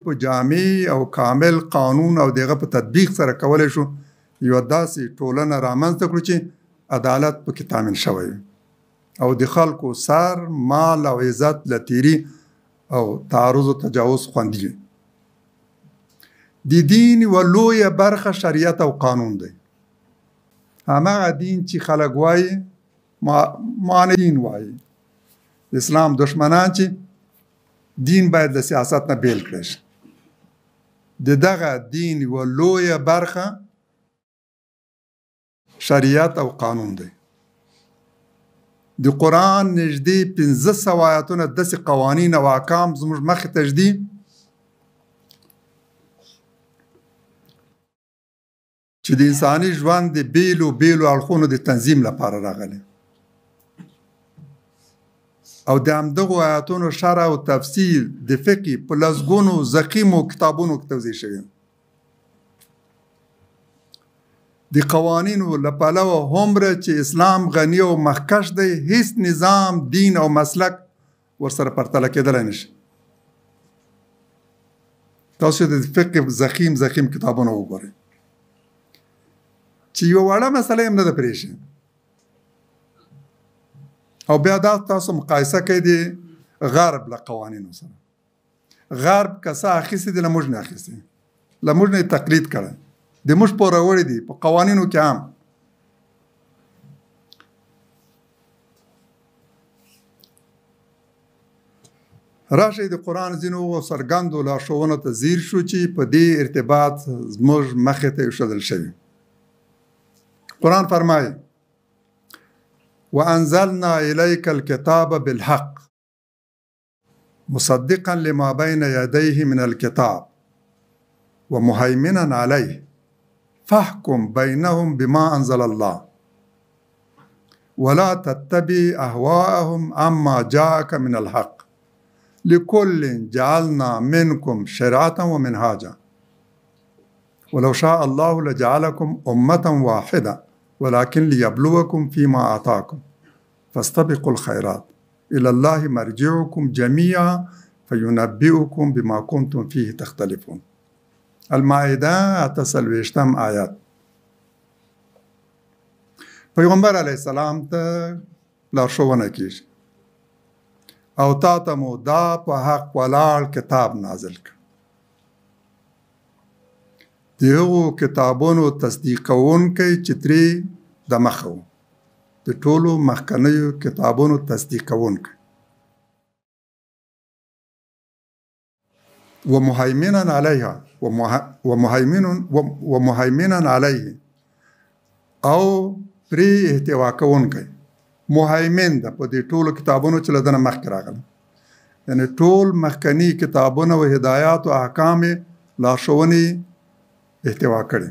په جامع او کامل قانون او دغه په تطبیق سره کولی شو یو داسې ټولنه رامنځته کړو چې عدالت پکې تامین شوی او د خلکو سر مال او عزت له تیري او تعرض او تجاوز خوندي وي. د دین یوه لویه برخه شریعت او قانون دی. هماغه دین چې خلک وایي معنی دین وایي. اسلام دشمنان چې دین باید له سیاست نه بیل کړی شي. د دغه دین یوه لویه برخه شریعت او قانون دی. د قرآن نږدې 1500 آیاتونه داسې قوانین او احکام زموږ مخې ته ږدي چې د انساني ژوند د بیلو اړخونو د تنظیم لپاره راغلی او د همدغو آیاتونو شرح او تفسیر د فقه په لسګونو ضخیمو کتابونو کې توضیح شوی. د قوانینو له پلوه هومره چې اسلام غني او مخکش دی هیڅ نظام دین او مسلک ورسره پرتله کېدلی نشي. تاسو د فقه ضخیم کتابونه وګورئ چې یوه وړه مسله هم نه ده پرېښې او بیا دا تاسو مقایسه کوئ د غرب له قوانینو سره. غرب که څه اخیستي دي له موږ نه اخیستي، له موږ نه یې تقلید کړی، د موږ پوروړي دي په قوانینو کې هم. راشئ د قرآن ځینو څرګندو لارښوونو ته ځیر شو چې په دې ارتباط زموږ مخې ته ایښودل شوي. قرآن فرمایي وأنزلنا إليك الكتاب بالحق مصدقا لما بين يديه من الكتاب ومهيمنا عليه فاحكم بينهم بما أنزل الله ولا تتبع أهواءهم عما جاءك من الحق لكل جعلنا منكم شرعة ومنهاجا ولو شاء الله لجعلكم أمة واحدة ولكن ليبلوكم فيما آتاكم فاستبقوا الخيرات إلى الله مرجعكم جميعا فينبئكم بما كنتم فيه تختلفون. المائده 28 آیات. پیغمبر علیه السلام ته لارښوونه کیږي او تا ته مو دا په حق ولاړ کتاب نازل کړ. د هغو کتابونو تصدیق کوونکی چې ترې د مخه و، د ټولو مخکنیو کتابونو تصدیق کوونکی ومهيمنا عليها ومهيمنا عليه او پرې احتوا کوونکی مهیمن ده په دې ټولو کتابونو چې له دنه مخکې راغله. یعنې ټول مخکني کتابونه و هدایات او احکام لارښوونې احتوا کړي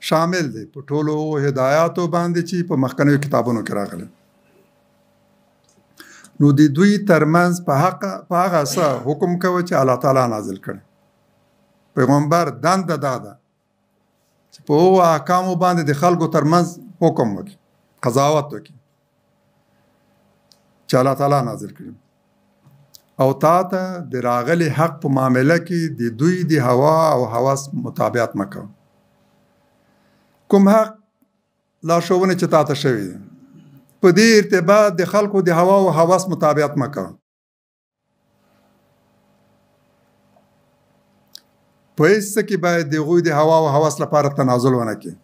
شامل دی په ټولو هدایاتو باندې چې په مخکنیو کتابونو کې راغله. نو د دوی ترمنځ په هغه څه حکم کوي چې الله تعالی نازل کړي. پیغمبر دنده دا ده چې په هغو احکامو باندې د خلکو ترمنځ حکم وکړي، قضاوت وکړي چې الله تعالی نازل کړي او تا ته د راغلي حق په معامله کې د دوی د هوا او هوس مطابقت مه کوه. کوم حق لارښوونې چې تا ته شوي دي په دې ارتباط د خلکو د هوا او هوس مطابقت مه کوه. په هېڅ څه کې باید د هغوی د هوا او هوس لپاره تنازل ونه کړي،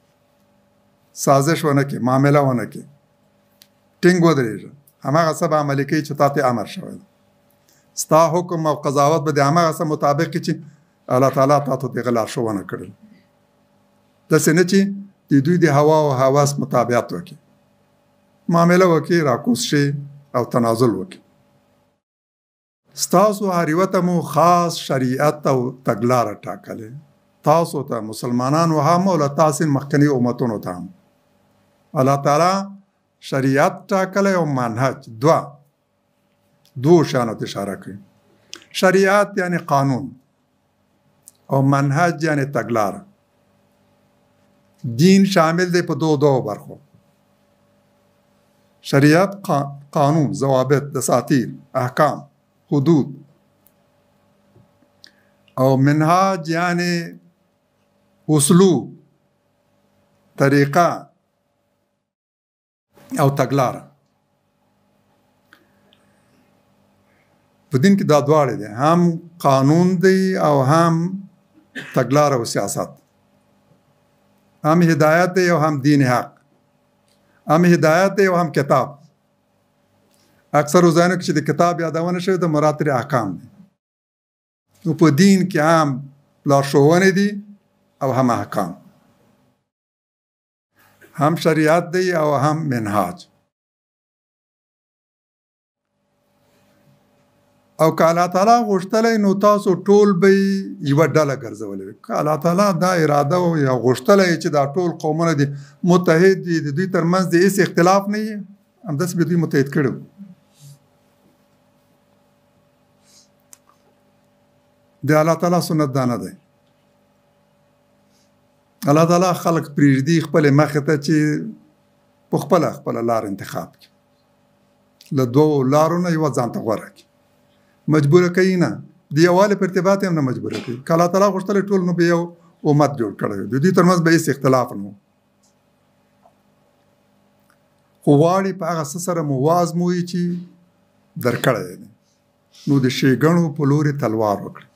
سازش ونه کړي، معامله ونه کړي. ټینګ ودرېږه، هماغه څه به عملي کوي چې تا ته امر شوی دی. ستا حکم او قضاوت به د هماغه څه مطابق چې الله تعالی تا ته دغه لارښوونه کړل. داسې نه چې د دوی د هوا او هوس مطابقت وکړي، معامله وکړي، راکوز شي او تنازل وکړي. ستاسو هر یوه ته مو خاص شریعت او تګلاره ټاکلې، تاسو ته مسلمانانو هم او له تاسې مخکني امتونو ته هم الله تعالی شریعت ټاکلی او منهج دو شانو ته اشاره کوي. شریعت یعنی قانون او منهج یعنی تګلاره. دین شامل دی په دو برخو. شریعت قانون، ضوابط، دساتیر، احکام، حدود او منهاج یعنی اسلوب، طریقه او تګلاره. په دین کې دا دواړه دي، هم قانون دی او هم تګلاره او سیاست، هم هدایت دی او هم دین حق، هم هدایت دی او هم کتاب. اکثر ځایونو کې چې د کتاب یادونه شوی د مراد ترې احکام دي. نو په دین کې هم لارښوونې دي او هم احکام، هم شریعت دی او هم منهاج. او که الله تعالی غوښتلی نو تاسو ټول به یوه ډله ګرځولې وي. که الله تعالی دا اراده او یا غوښتلی چې دا ټول قومونه دي متحد دي، د دوی ترمنځ د هېڅ اختلاف نه وي، همداسې به دوی متحد کړي وو. د الله تعالی سنت دا نه دی. الله تعالی خلق پرېږدي خپلې مخې ته چې په خپله لار انتخاب کړي، له دوو لارو نه یوه ځان ته غوره کړي. مجبوره کوي نه، د یووالي په ارتباط هم نه مجبوره کوي. که الله تعالی غوښتلی ټول نو به یو امت جوړ کړی وي، د دوی ترمنځ به هېڅ اختلاف نه و. خو غواړي په هغه څه سره مو وازموي چې درکړی دی، نو د ښېګڼو په لورې تلوار وکړي.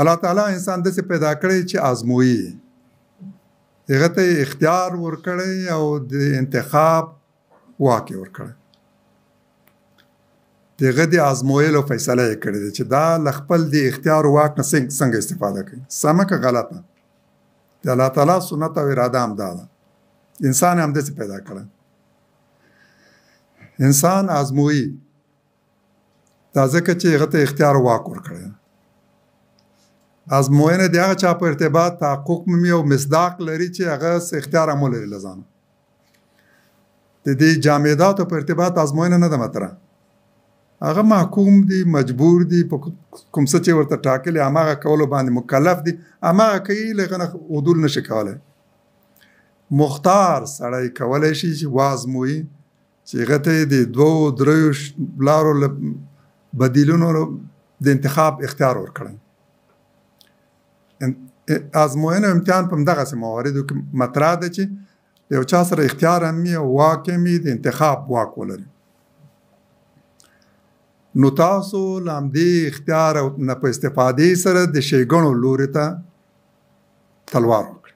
الله تعالی انسان داسې پیدا کړی چې آزموي، هغه ته اختیار ورکړی او د انتخاب واک یې ورکړی. د هغه د ازمویلو فیصله یې کړې ده چې دا له خپل د اختیار واک نه څنګه استفاده کوي، سمه که غلطه. د الله تعالی سنت او اراده هم دا ده. انسان هم داسې پیدا کړی. انسان ازموي دا ځکه چې هغه ته اختیار واک ورکړی. ازموینه د هغه چا په ارتباط تحقق مومي او مصداق لري چې هغه اختیار هم ولري له ځانه. د دې جامداتو په ارتباط ازموینه نه ده مطرح. هغه محکوم دي، مجبور دي، په کوم څه چې ورته ټاکلي هماغه کولو باندې مکلف دي، هماغه کوي، له هغه نه عدول نشي کولی. مختار سړی کولی شي چې وازموي چې هغه ته د دوو دریو لارو بدیلونو د انتخاب اختیار ورکړی. ازموینه امتحان په همدغسې مواردو کې مطرح ده چې د یو چا سره اختیار هم وي او واک هم وي، د انتخاب واک ولري. نو تاسو له همدې اختیار نه په استفادې سره د ښېګڼو لوري ته تلوار وکړئ.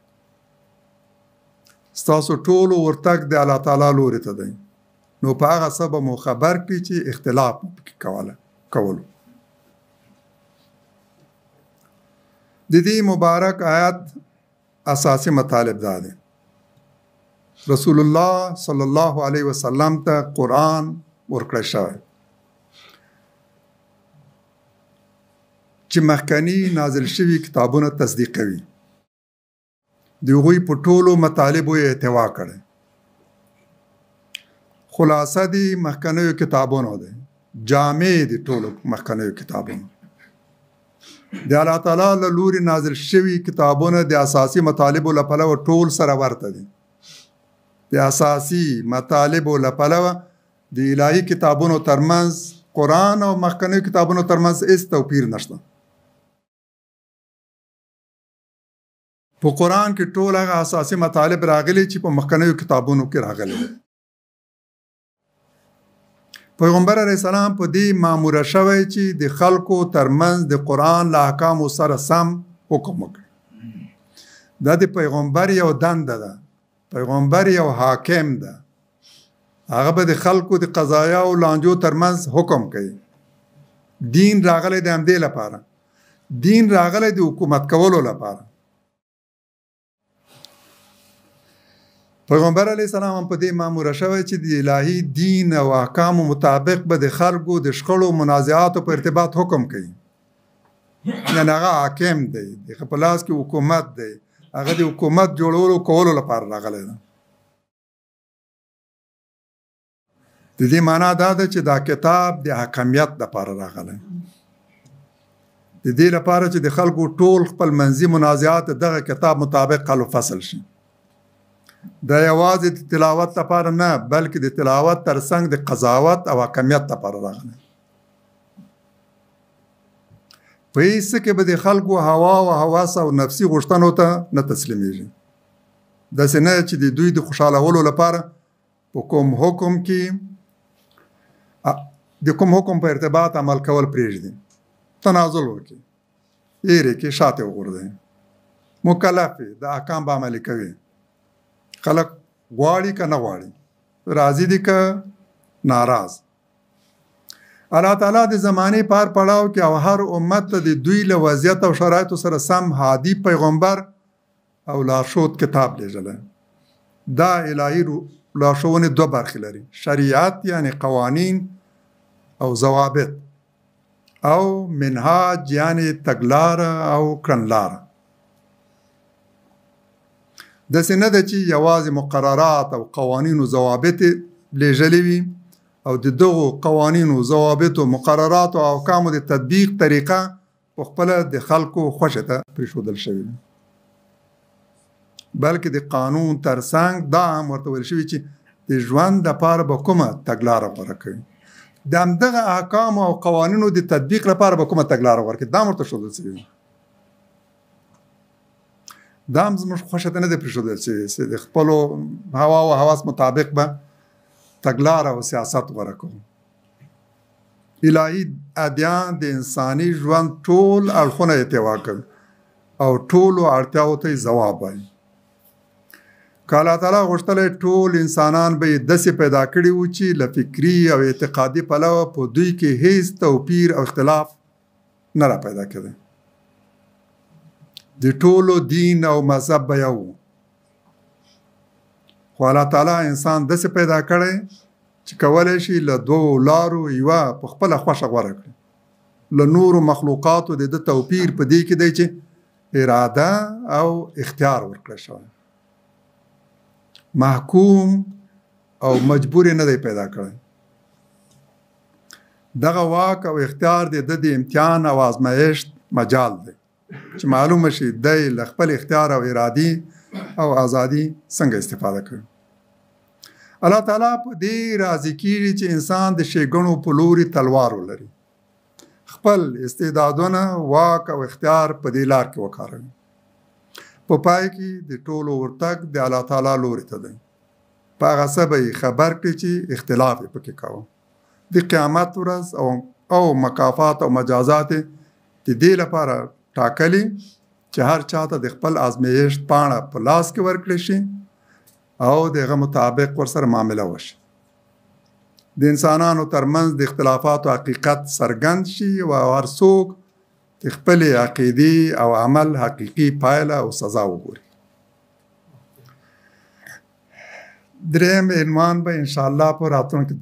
ستاسو ټولو ورتګ د الله تعالی لوري ته دی، نو په هغه څه به مو خبر کړي چې اختلاف مو پکې کولو. د دې مبارک آیت اساسي مطالب دا دی. رسول الله صلی الله علیه وسلم ته قرآن ورکړی شوی چې مخکني نازل شوي کتابونه تصدیق کوي. د هغوی په ټولو مطالبو یې احتوا کړی. خلاصه دي مخکنیو کتابونو دی، جامع دي ټولو مخکنیو کتابونو. د الله تعالی له لوري نازل شوي کتابونه د اساسي مطالبو له پلوه ټول سره ورته دي. د اساسي مطالبو له پلوه د الهي کتابونو ترمنځ، قرآن او مخکنیو کتابونو ترمنځ هېڅ توپیر نشته. په قرآن کې ټول هغه اساسي مطالب راغلي چې په مخکنیو کتابونو کې راغلي. پیغمبر علیه السلام په دې ماموره شوی چې د خلکو ترمنځ د قرآن له احکامو سره سم حکم وکړي. دا د پیغمبر یو دنده ده. پیغمبر یو حاکم ده. هغه به د خلکو د قضایا او لانجو ترمنځ حکم کوي. دین راغلی د همدې لپاره. دین راغلی د حکومت کولو لپاره. پیغمبر علیه السلام هم په دې ماموره شوی چې د الهي دین او احکامو مطابق به د خلکو د شخړو منازعاتو په ارتباط حکم کوي. یعنې هغه حاکم دی، د په لاس کې حکومت دی، هغه د حکومت جوړولو کولو لپاره راغلی ده. د دې معنا دا ده چې دا کتاب د حاکمیت لپاره راغلی، د دې لپاره چې د خلکو ټول خپل منځي منازعات دغه کتاب مطابق حل و فصل شي. دا یوازې د تلاوت لپاره نه، بلکې د تلاوت ترڅنګ د قضاوت او حاکمیت لپاره راغلی. په هیڅ کې به د خلکو هوا او حواس او نفسي غوښتنو ته نه تسلیمیږي. داسې نه چې د دوی د خوشحالولو لپاره په کوم حکم کې د کوم حکم په ارتباط عمل کول پرېږدي، تنازل وکړي، ایرې کې شاته وغورځوي. مکلف د احکام به عملي کوي. خلک غواړي که نه غواړي، راضي دي که ناراض. الله تعالی د زمانې پار پړاو کې او هر امت ته د دوی له وضعیت او شرایطو سره سم هادي پیغمبر او لارښود کتاب لیږلی. دا الهي لارښوونې دوه برخې لري: شریعت یعنی قوانین او ضوابط، او منهاج یعنی تګلاره او کړنلاره. داسې نه ده چې یوازې مقررات او قوانین او ضوابط لیږلي وي او د دغو قوانینو، ضوابطو، مقرراتو او احکامو د تطبیق طریقه په خپله د خلکو خوښې ته پرېښودل شوې ده، بلکې د قانون ترڅنګ دا هم ورته ویل شوي چې د ژوند دپاره به کومه تګلاره غوره کوي، د همدغه احکامو او قوانینو د تطبیق لپاره به کومه تګلاره غوره کوي، دا هم ورته ښودل شوي ده. دا هم زموږ خوښې ته نه دی پرېښودل شوي چې د خپلو هوا او حواس مطابق به تګلاره او سیاست غوره کوو. الهي ادیان د انساني ژوند ټول اړخونه اتوا کوي او ټولو اړتیاو ته ځواب وایي. که الله تعالی غوښتلی ټول انسانان به یې داسې پیدا کړي وو چې له فکري او اعتقادي پلوه په دوی کې هیڅ توپیر او اختلاف نه را پیدا کېده. د ټولو دین او مذهب به یو و، خو الله تعالی انسان داسې پیدا کړی چې کولی شي له دوو لارو یوه په خپله خوښه غوره کړي. له نورو مخلوقاتو د ده توپیر په دې کې دی چې اراده او اختیار ورکړی شوی. محکوم او مجبور نه دی پیدا کړی. دغه واک او اختیار د ده د امتحان او آزمایښت مجال دی چې معلومه شي دی له خپل اختیار او ارادي او ازادي څنګه استفاده کوي. الله تعالی په دې راضي کېږي چې انسان د ښېګڼو په لوري تلوار ولري، خپل استعدادونه، واک او اختیار په دې لار کې وکاروي. په پای کې د ټولو ورتګ د الله تعالی لوري ته دی. په هغه څه به یې خبر کړي چې اختلاف یې پکې کوه. د قیامت ورځ او مکافات او مجازات د دې لپاره ټاکلي چې هر چاته د خپل ازمایښت پاڼه په لاس کې ورکړی شي او دغه مطابق ورسره معامله وشي. د انسانانو ترمنځ د اختلافاتو حقیقت څرګند شي او هر څوک د خپلې عقیدې او عمل حقیقي پایله او سزا وګوري. دریم عنوان به انشاءالله په راتلونکي